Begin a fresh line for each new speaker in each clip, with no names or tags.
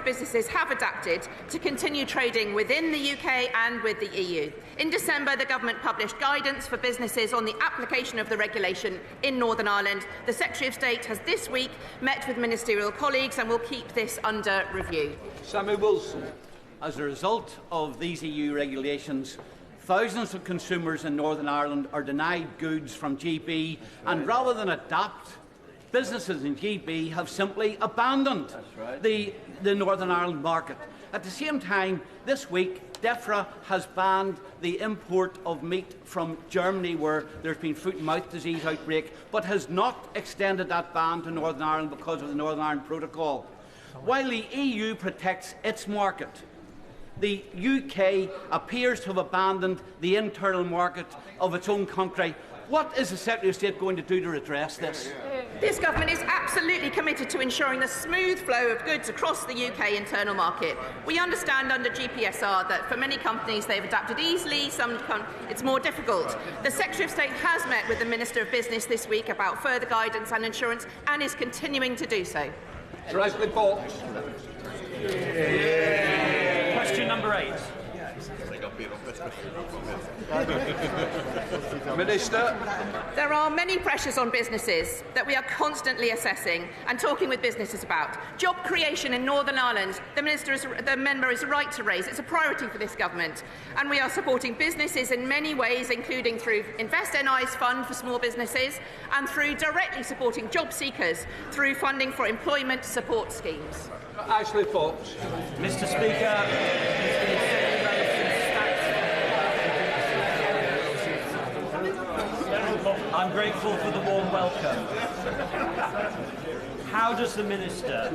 businesses have adapted to continue trading within the UK and with the EU. In December, the Government published guidance for businesses on the application of the regulation in Northern Ireland. The Secretary of State has this week met with ministerial colleagues and will keep this under review.
Sammy Wilson.
As a result of these EU regulations, thousands of consumers in Northern Ireland are denied goods from GB, and rather than adapt, businesses in GB have simply abandoned the Northern Ireland market. At the same time, this week, DEFRA has banned the import of meat from Germany, where there's been foot and mouth disease outbreak, but has not extended that ban to Northern Ireland because of the Northern Ireland Protocol. While the EU protects its market, the UK appears to have abandoned the internal market of its own country. What is the Secretary of State going to do to redress this?
This Government is absolutely committed to ensuring the smooth flow of goods across the UK internal market. We understand under GPSR that for many companies they've adapted easily, some it's more difficult. The Secretary of State has met with the Minister of Business this week about further guidance and insurance and is continuing to do so.
Presley Fox.
Question number 8.
Minister.
There are many pressures on businesses that we are constantly assessing and talking with businesses about. Job creation in Northern Ireland, the member is right to raise. It's a priority for this Government, and we are supporting businesses in many ways, including through Invest NI's fund for small businesses and through directly supporting job seekers through funding for employment support schemes.
Ashley Fox.
Mr. Speaker, I'm grateful for the warm welcome. How does the Minister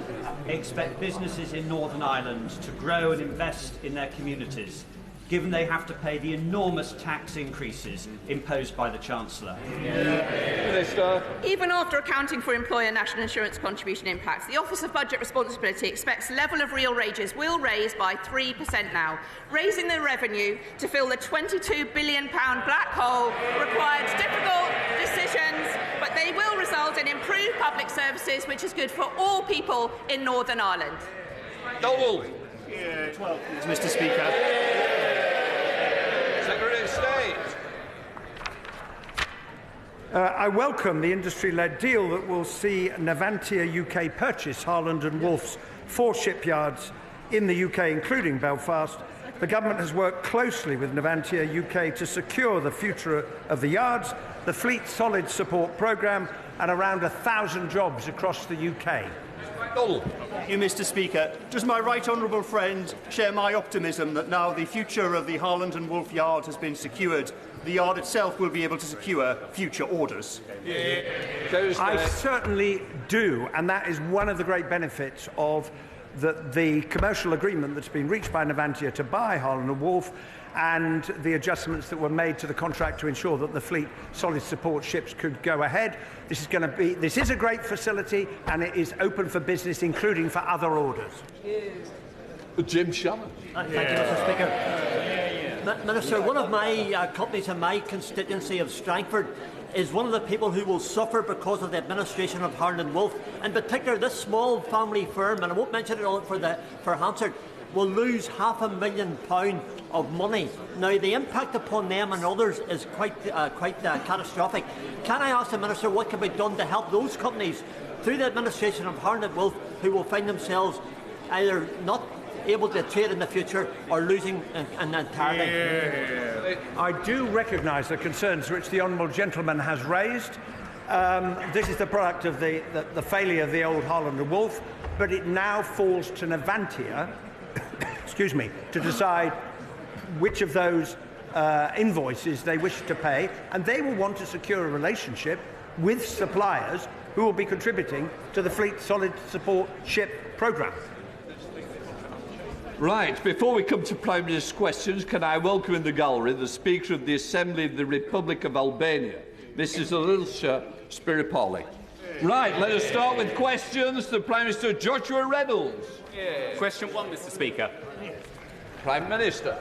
expect businesses in Northern Ireland to grow and invest in their communities, given they have to pay the enormous tax increases imposed by the Chancellor?
Minister.
Even after accounting for employer national insurance contribution impacts, the Office of Budget Responsibility expects level of real wages will raise by 3% now. Raising the revenue to fill the £22 billion black hole requires difficult decisions, but they will result in improved public services, which is good for all people in Northern Ireland.
Dole.
Mr. Speaker.
Secretary of State.
I welcome the industry-led deal that will see Navantia UK purchase Harland and Wolff's 4 shipyards in the UK, including Belfast. The Government has worked closely with Navantia UK to secure the future of the yards, the Fleet Solid Support Programme, and around 1,000 jobs across the UK.
Thank you, Mr. Speaker. Does my right honourable friend share my optimism that now the future of the Harland and Wolff yard has been secured, the yard itself will be able to secure future orders?
I certainly do, and that is one of the great benefits of the commercial agreement that's been reached by Navantia to buy Harland and Wolff, and the adjustments that were made to the contract to ensure that the Fleet Solid Support ships could go ahead. This is a great facility, and it is open for business, including for other orders.
Jim Shannon.
Thank you, Mr. Speaker. Minister, one of my companies in my constituency of Strangford is one of the people who will suffer because of the administration of Harland and Wolff. In particular, this small family firm, and I won't mention it all for Hansard, will lose £500,000 of money. Now, the impact upon them and others is quite catastrophic. Can I ask the Minister what can be done to help those companies through the administration of Harland and Wolff who will find themselves either not able to trade in the future or losing entirely?
I do recognise the concerns which the honourable gentleman has raised. This is the product of the failure of the old Harland and Wolff, but it now falls to Navantia to decide which of those invoices they wish to pay, and they will want to secure a relationship with suppliers who will be contributing to the Fleet Solid Support Ship programme.
Right, before we come to Prime Minister's questions, can I welcome in the gallery the Speaker of the Assembly of the Republic of Albania, Mrs. Alilsha Spiripoli. Right, let us start with questions. The Prime Minister, Joshua Reynolds.
Question 1, Mr. Speaker.
Prime Minister.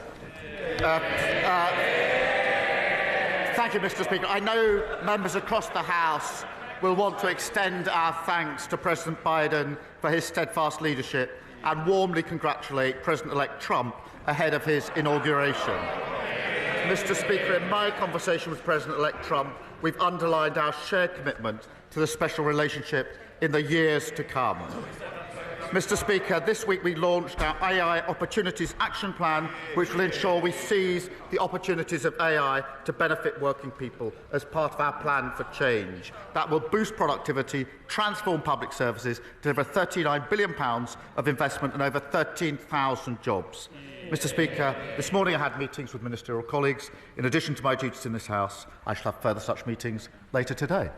Thank you, Mr. Speaker. I know members across the House will want to extend our thanks to President Biden for his steadfast leadership and warmly congratulate President-elect Trump ahead of his inauguration. Mr. Speaker, in my conversation with President-elect Trump, we've underlined our shared commitment to the special relationship in the years to come. Mr. Speaker, this week we launched our AI Opportunities Action Plan, which will ensure we seize the opportunities of AI to benefit working people as part of our plan for change. That will boost productivity, transform public services, deliver £39 billion of investment and over 13,000 jobs. Mr. Speaker, this morning I had meetings with ministerial colleagues. In addition to my duties in this House, I shall have further such meetings later today.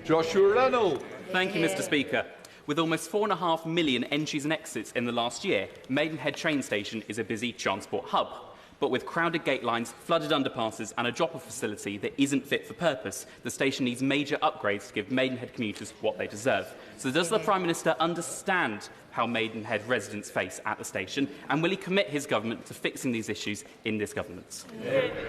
Joshua Reynolds.
Thank you, Mr. Speaker. With almost 4.5 million entries and exits in the last year, Maidenhead train station is a busy transport hub. But with crowded gate lines, flooded underpasses and a drop-off facility that isn't fit for purpose, the station needs major upgrades to give Maidenhead commuters what they deserve. So does the Prime Minister understand how Maidenhead residents face at the station, and will he commit his government to fixing these issues in this government?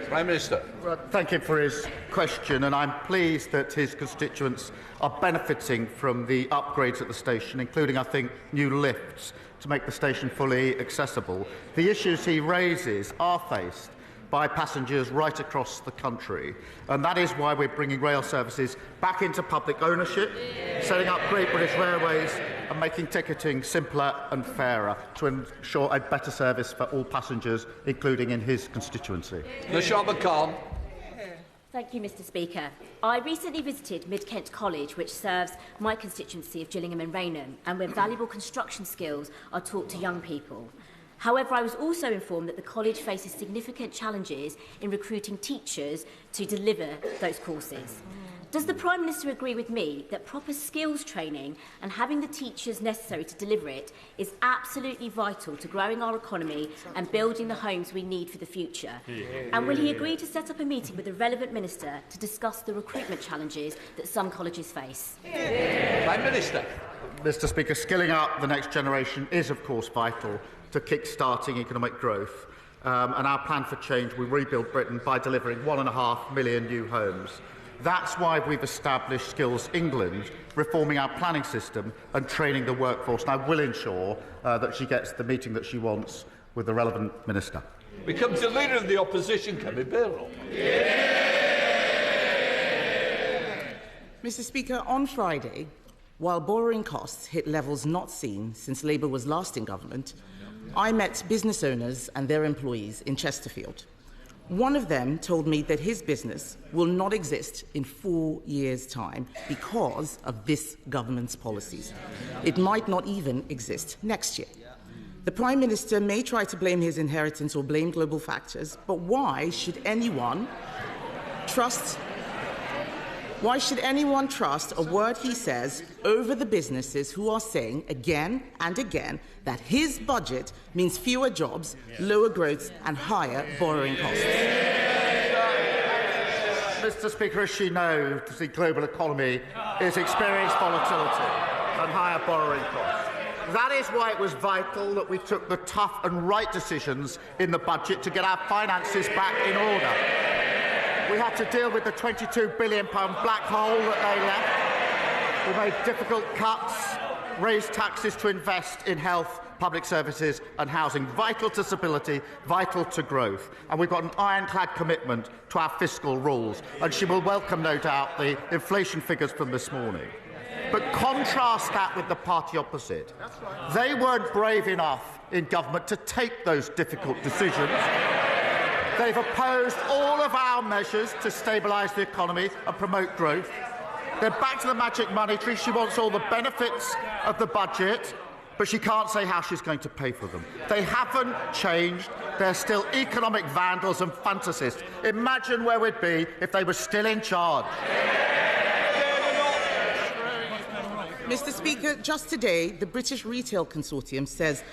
Prime Minister.
Well, thank him for his question, and I'm pleased that his constituents are benefiting from the upgrades at the station, including, I think, new lifts to make the station fully accessible. The issues he raises are faced by passengers right across the country, and that is why we're bringing rail services back into public ownership, setting up Great British Railways and making ticketing simpler and fairer to ensure a better service for all passengers, including in his constituency.
Lashaba Khan.
Thank you, Mr. Speaker. I recently visited Mid-Kent College, which serves my constituency of Gillingham and Rainham, and where valuable construction skills are taught to young people. However, I was also informed that the college faces significant challenges in recruiting teachers to deliver those courses. Does the Prime Minister agree with me that proper skills training and having the teachers necessary to deliver it is absolutely vital to growing our economy and building the homes we need for the future? And will he agree to set up a meeting with the relevant minister to discuss the recruitment challenges that some colleges face?
Prime Minister.
Mr. Speaker, skilling up the next generation is, of course, vital to kick-starting economic growth. And our plan for change will rebuild Britain by delivering 1.5 million new homes. That's why we've established Skills England, reforming our planning system and training the workforce. And I will ensure that she gets the meeting that she wants with the relevant minister.
Becomes the Leader of the Opposition, Kemi Birrell.
Mr. Speaker, on Friday, while borrowing costs hit levels not seen since Labour was last in government, I met business owners and their employees in Chesterfield. One of them told me that his business will not exist in 4 years' time because of this government's policies. It might not even exist next year. The Prime Minister may try to blame his inheritance or blame global factors, but why should anyone trust a word he says over the businesses who are saying again and again that his budget means fewer jobs, lower growth and higher borrowing costs?
Mr. Speaker, as she knows, the global economy is experiencing volatility and higher borrowing costs. That is why it was vital that we took the tough and right decisions in the budget to get our finances back in order. We had to deal with the £22 billion black hole that they left. We made difficult cuts, raised taxes to invest in health, public services and housing, vital to stability, vital to growth. And we've got an ironclad commitment to our fiscal rules. And she will welcome, no doubt, the inflation figures from this morning. But contrast that with the party opposite. They weren't brave enough in government to take those difficult decisions. They've opposed all of our measures to stabilise the economy and promote growth. They're back to the magic money tree. She wants all the benefits of the budget, but she can't say how she's going to pay for them. They haven't changed. They're still economic vandals and fantasists. Imagine where we'd be if they were still in charge.
Mr. Speaker, just today, the British Retail Consortium says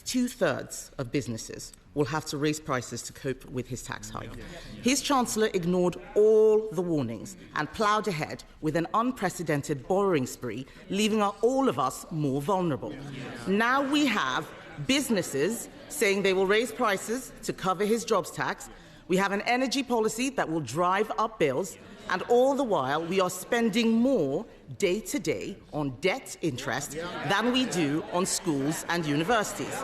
2/3 of businesses will have to raise prices to cope with his tax hike. His Chancellor ignored all the warnings and ploughed ahead with an unprecedented borrowing spree, leaving all of us more vulnerable. Now we have businesses saying they will raise prices to cover his jobs tax, We have an energy policy that will drive up bills, and all the while we are spending more day to day on debt interest than we do on schools and universities.